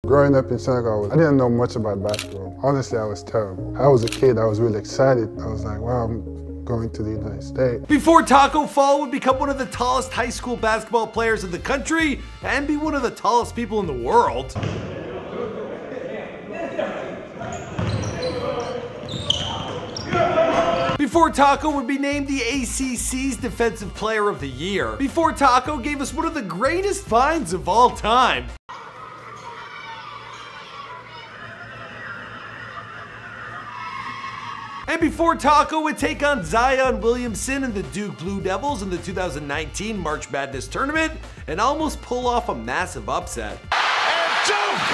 Growing up in Senegal, I didn't know much about basketball. Honestly, I was terrible. I was a kid, I was really excited. I was like, wow, I'm going to the United States. Before Tacko Fall would become one of the tallest high school basketball players in the country and be one of the tallest people in the world. Before Tacko would be named the ACC's Defensive Player of the Year. Before Tacko gave us one of the greatest finds of all time. And before Tacko would take on Zion Williamson and the Duke Blue Devils in the 2019 March Madness Tournament and almost pull off a massive upset. And Duke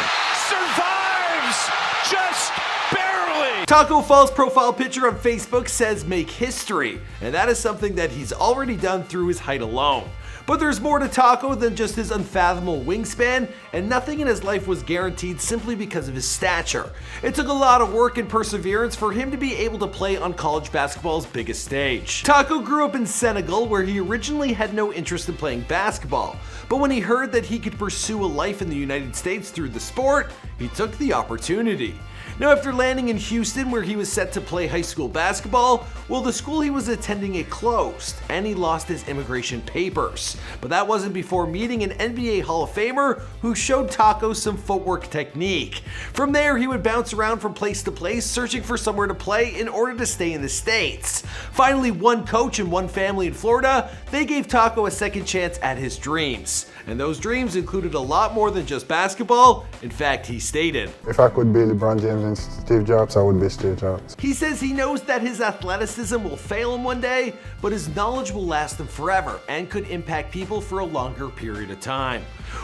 survives just barely. Tacko Fall's profile picture on Facebook says make history, and that is something that he's already done through his height alone. But there's more to Tacko than just his unfathomable wingspan, and nothing in his life was guaranteed simply because of his stature. It took a lot of work and perseverance for him to be able to play on college basketball's biggest stage. Tacko grew up in Senegal, where he originally had no interest in playing basketball, but when he heard that he could pursue a life in the United States through the sport, he took the opportunity. Now, after landing in Houston, where he was set to play high school basketball, well, the school he was attending it closed, and he lost his immigration papers. But that wasn't before meeting an NBA Hall of Famer who showed Tacko some footwork technique. From there, he would bounce around from place to place, searching for somewhere to play in order to stay in the States. Finally, one coach and one family in Florida, they gave Tacko a second chance at his dreams. And those dreams included a lot more than just basketball. In fact, he stated, If I could be LeBron James and Steve Jobs, I would be Steve Jobs. He says he knows that his athleticism will fail him one day, but his knowledge will last him forever and could impact people for a longer period of time.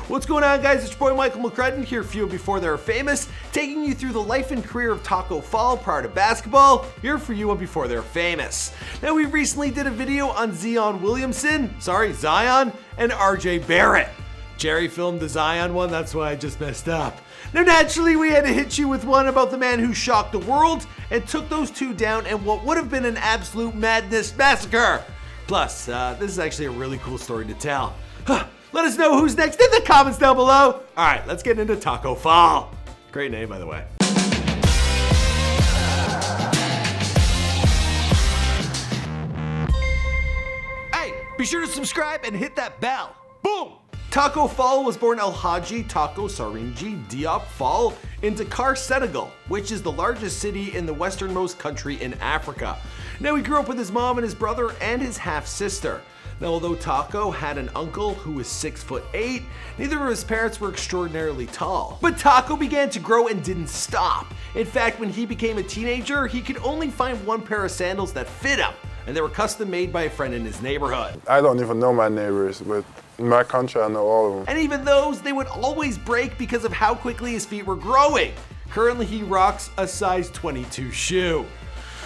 What's going on, guys? It's your boy Michael McCrudden here for you Before They're Famous, taking you through the life and career of Tacko Fall prior to basketball, here for you on Before They're Famous. Now, we recently did a video on Zion, and RJ Barrett. Jerry filmed the Zion one, that's why I just messed up. Now, naturally, we had to hit you with one about the man who shocked the world and took those two down in what would have been an absolute madness massacre. Plus, this is actually a really cool story to tell. Let us know who's next in the comments down below. All right, let's get into Tacko Fall. Great name, by the way. Hey, be sure to subscribe and hit that bell. Boom! Tacko Fall was born Alhaji Tacko Sarinji Diop Fall in Dakar, Senegal, which is the largest city in the westernmost country in Africa. Now, he grew up with his mom and his brother and his half-sister. Now, although Tacko had an uncle who was 6'8", neither of his parents were extraordinarily tall. But Tacko began to grow and didn't stop. In fact, when he became a teenager, he could only find one pair of sandals that fit him, and they were custom made by a friend in his neighborhood. I don't even know my neighbors, but in my country, I know all of them. And even those, they would always break because of how quickly his feet were growing. Currently, he rocks a size 22 shoe.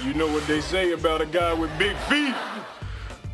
You know what they say about a guy with big feet?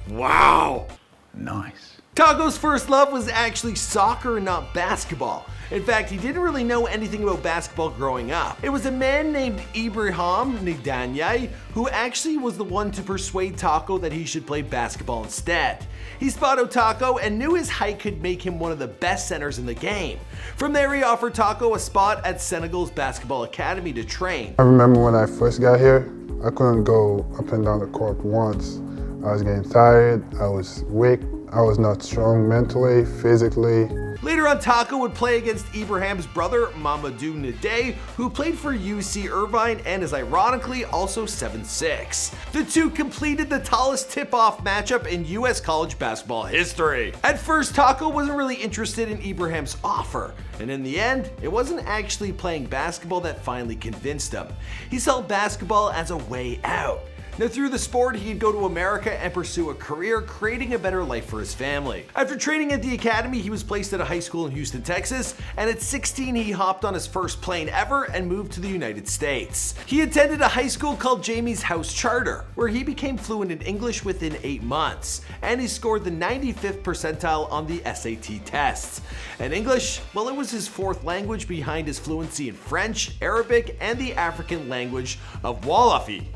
Wow. Nice. Tacko's first love was actually soccer and not basketball. In fact, he didn't really know anything about basketball growing up. It was a man named Ibrahim Ndanyai who actually was the one to persuade Tacko that he should play basketball instead. He spotted Tacko and knew his height could make him one of the best centers in the game. From there, he offered Tacko a spot at Senegal's basketball academy to train. I remember when I first got here, I couldn't go up and down the court once. I was getting tired, I was weak, I was not strong mentally, physically. Later on, Tacko would play against Ibrahim's brother, Mamadou Nadei, who played for UC Irvine and is ironically also 7'6". The two completed the tallest tip-off matchup in US college basketball history. At first, Tacko wasn't really interested in Ibrahim's offer, and in the end, it wasn't actually playing basketball that finally convinced him. He saw basketball as a way out. Now, through the sport, he'd go to America and pursue a career, creating a better life for his family. After training at the academy, he was placed at a high school in Houston, Texas, and at 16, he hopped on his first plane ever and moved to the United States. He attended a high school called Jamie's House Charter, where he became fluent in English within 8 months, and he scored the 95th percentile on the SAT tests. And English, well, it was his fourth language behind his fluency in French, Arabic, and the African language of Wolof.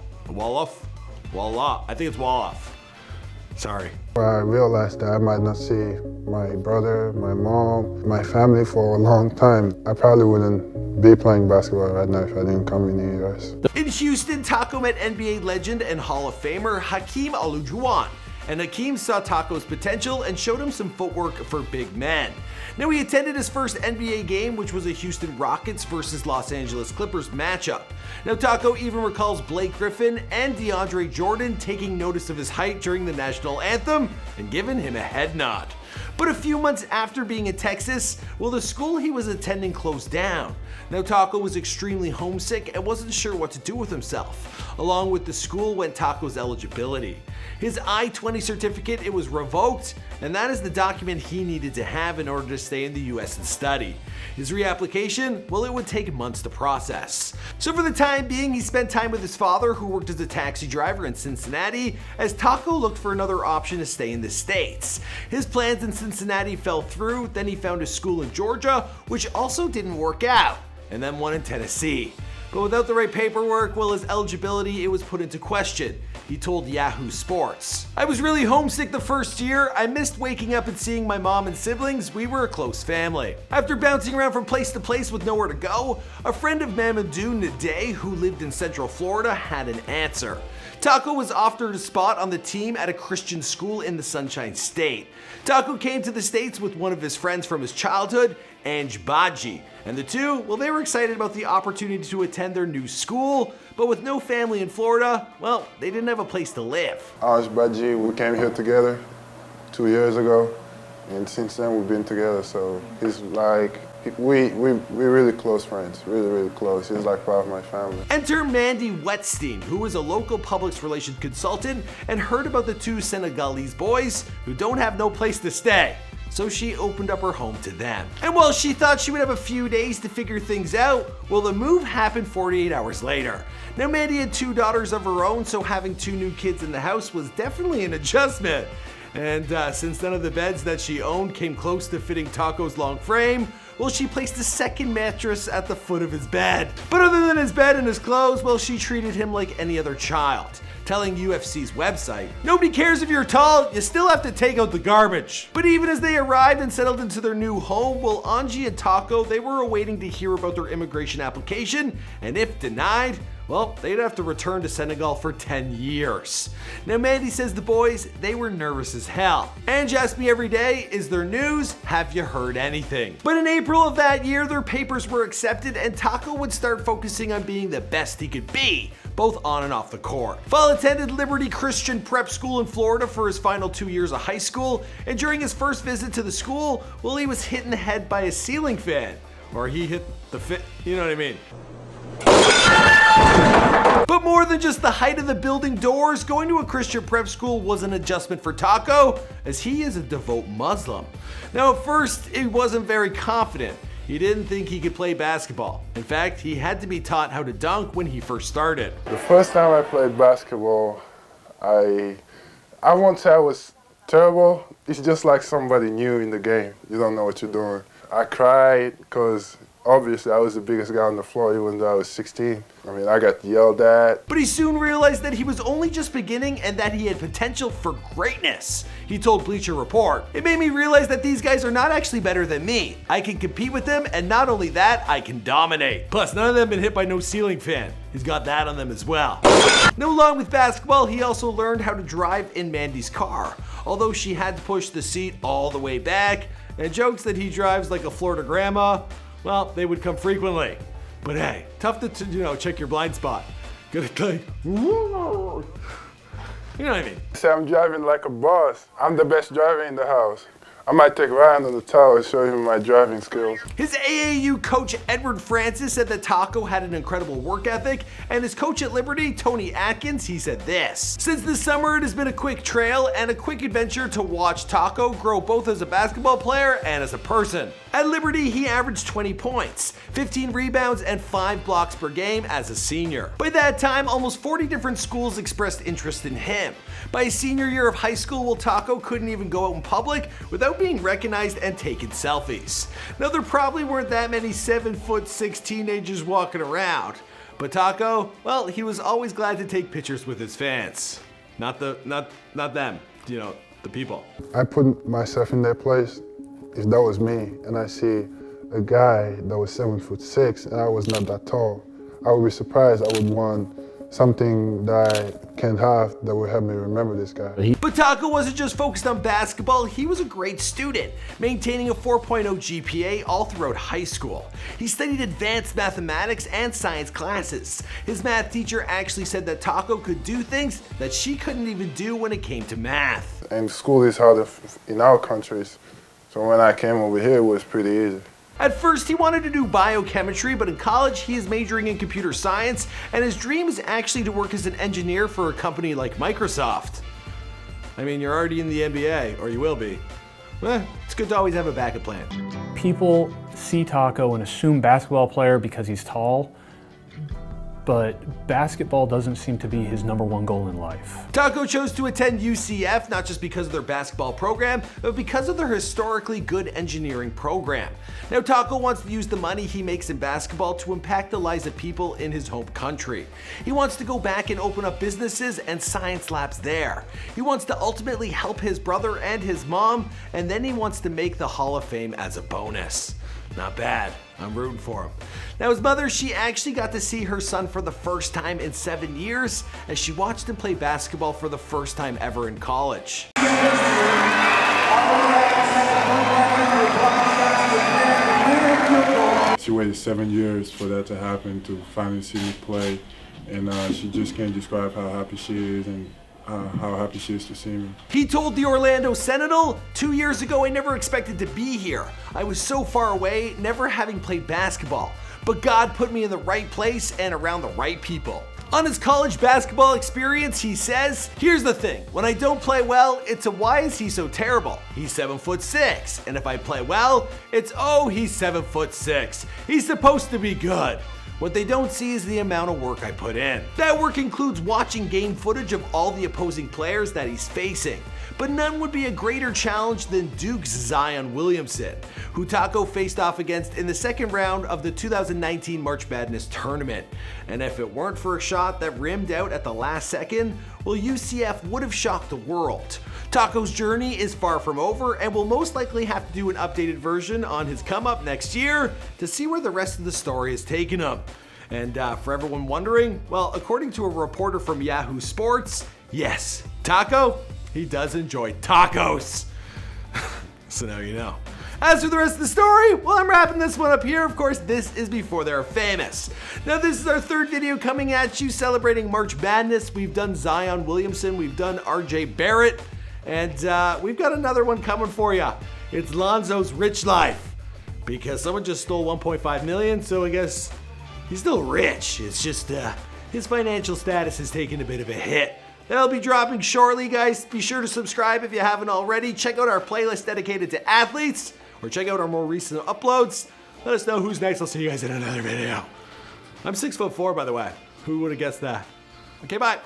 I think it's Wolof. Sorry. I realized that I might not see my brother, my mom, my family for a long time. I probably wouldn't be playing basketball right now if I didn't come in the US. In Houston, Tacko met NBA legend and Hall of Famer Hakeem Olajuwon. And Hakeem saw Tacko's potential and showed him some footwork for big men. Now, he attended his first NBA game, which was a Houston Rockets versus Los Angeles Clippers matchup. Now, Tacko even recalls Blake Griffin and DeAndre Jordan taking notice of his height during the national anthem and giving him a head nod. But a few months after being in Texas, well, the school he was attending closed down. Now, Tacko was extremely homesick and wasn't sure what to do with himself. Along with the school went Tacko's eligibility. His I-20 certificate, it was revoked, and that is the document he needed to have in order to stay in the US and study. His reapplication, well, it would take months to process. So for the time being, he spent time with his father, who worked as a taxi driver in Cincinnati, as Tacko looked for another option to stay in the States. His plans in Cincinnati fell through, then he found a school in Georgia, which also didn't work out, and then one in Tennessee. But without the right paperwork, well, his eligibility, it was put into question. He told Yahoo Sports, "I was really homesick the first year. I missed waking up and seeing my mom and siblings. We were a close family. After bouncing around from place to place with nowhere to go, a friend of Mamadou Nadey, who lived in Central Florida, had an answer. Tacko was offered a spot on the team at a Christian school in the Sunshine State. Tacko came to the States with one of his friends from his childhood, Ange Badji, and the two, well, they were excited about the opportunity to attend their new school, but with no family in Florida, well, they didn't have a place to live. Ange Badji, we came here together 2 years ago, and since then we've been together, so he's like, we're really close friends, really close. He's like part of my family." Enter Mandy Wetstein, who is a local public relations consultant and heard about the two Senegalese boys who don't have no place to stay. So she opened up her home to them. And while she thought she would have a few days to figure things out, well, the move happened 48 hours later. Now, Mandy had 2 daughters of her own, so having 2 new kids in the house was definitely an adjustment. And since none of the beds that she owned came close to fitting Tacko's long frame, well, she placed a second mattress at the foot of his bed. But other than his bed and his clothes, well, she treated him like any other child, telling UFC's website, "Nobody cares if you're tall, you still have to take out the garbage." But even as they arrived and settled into their new home, well, Angie and Tacko, they were awaiting to hear about their immigration application, and if denied, well, they'd have to return to Senegal for 10 years. Now, Mandy says the boys, they were nervous as hell. Ange asked me every day, "Is there news? Have you heard anything?" But in April of that year, their papers were accepted and Tacko would start focusing on being the best he could be, both on and off the court. Fall attended Liberty Christian Prep School in Florida for his final 2 years of high school, and during his first visit to the school, well, he was hit in the head by a ceiling fan. Or he hit the you know what I mean. But more than just the height of the building doors, going to a Christian prep school was an adjustment for Tacko, as he is a devout Muslim. Now, at first, he wasn't very confident. He didn't think he could play basketball. In fact, he had to be taught how to dunk when he first started. The first time I played basketball, I won't say I was terrible. It's just like somebody new in the game. You don't know what you're doing. I cried because obviously I was the biggest guy on the floor even though I was 16. I mean, I got yelled at. But he soon realized that he was only just beginning and that he had potential for greatness. He told Bleacher Report, "It made me realize that these guys are not actually better than me. I can compete with them, and not only that, I can dominate. Plus, none of them have been hit by no ceiling fan. He's got that on them as well." Now, along with basketball, he also learned how to drive in Mandy's car, although she had to push the seat all the way back, and jokes that he drives like a Florida grandma, well, they would come frequently. But hey, tough to, you know, check your blind spot. Gotta like, you know what I mean? Say I'm driving like a boss. I'm the best driver in the house. I might take Ryan on the tower and show him my driving skills. His AAU coach, Edward Francis, said that Tacko had an incredible work ethic, and his coach at Liberty, Tony Atkins, he said this: "Since the summer, it has been a quick trail and a quick adventure to watch Tacko grow both as a basketball player and as a person. At Liberty, he averaged 20 points, 15 rebounds, and 5 blocks per game as a senior. By that time, almost 40 different schools expressed interest in him. By his senior year of high school, well, Tacko couldn't even go out in public without being recognized and taking selfies. Now, there probably weren't that many 7'6" teenagers walking around, but Tacko, well, he was always glad to take pictures with his fans. Not them. you know, the people. I put myself in their place. If that was me, and I see a guy that was 7'6" and I was not that tall, I would be surprised. I would want something that I can have that would help me remember this guy. But Tacko wasn't just focused on basketball, he was a great student, maintaining a 4.0 GPA all throughout high school. He studied advanced mathematics and science classes. His math teacher actually said that Tacko could do things that she couldn't even do when it came to math. And school is harder in our countries, so when I came over here, it was pretty easy. At first, he wanted to do biochemistry, but in college, he is majoring in computer science, and his dream is actually to work as an engineer for a company like Microsoft. I mean, you're already in the NBA, or you will be. It's good to always have a backup plan. People see Tacko and assume basketball player because he's tall, but basketball doesn't seem to be his #1 goal in life. Tacko chose to attend UCF not just because of their basketball program, but because of their historically good engineering program. Now Tacko wants to use the money he makes in basketball to impact the lives of people in his home country. He wants to go back and open up businesses and science labs there. He wants to ultimately help his brother and his mom, and then he wants to make the Hall of Fame as a bonus. Not bad. I'm rooting for him. Now his mother, she actually got to see her son for the first time in 7 years as she watched him play basketball for the first time ever in college. She waited 7 years for that to happen, to finally see me play, and she just can't describe how happy she is and how happy she is to see me. He told the Orlando Sentinel, 2 years ago I never expected to be here. I was so far away, never having played basketball. But God put me in the right place and around the right people. On his college basketball experience, he says, here's the thing, when I don't play well, it's a why is he so terrible? He's 7'6", and if I play well, it's oh, he's 7'6". He's supposed to be good. What they don't see is the amount of work I put in. That work includes watching game footage of all the opposing players that he's facing. But none would be a greater challenge than Duke's Zion Williamson, who Tacko faced off against in the second round of the 2019 March Madness Tournament. And if it weren't for a shot that rimmed out at the last second, well, UCF would have shocked the world. Tacko's journey is far from over, and we'll most likely have to do an updated version on his come up next year to see where the rest of the story has taken him. And for everyone wondering, well, according to a reporter from Yahoo Sports, yes, Tacko, he does enjoy tacos. So now you know. As for the rest of the story, well, I'm wrapping this one up here. Of course, this is Before They're Famous. Now, this is our third video coming at you celebrating March Madness. We've done Zion Williamson, we've done RJ Barrett, and we've got another one coming for you. It's Lonzo's rich life. Because someone just stole 1.5 million, so I guess he's still rich. It's just his financial status has taken a bit of a hit. That'll be dropping shortly, guys. Be sure to subscribe if you haven't already. Check out our playlist dedicated to athletes, or check out our more recent uploads. Let us know who's next. I'll see you guys in another video. I'm 6'4", by the way. Who would have guessed that? Okay, bye.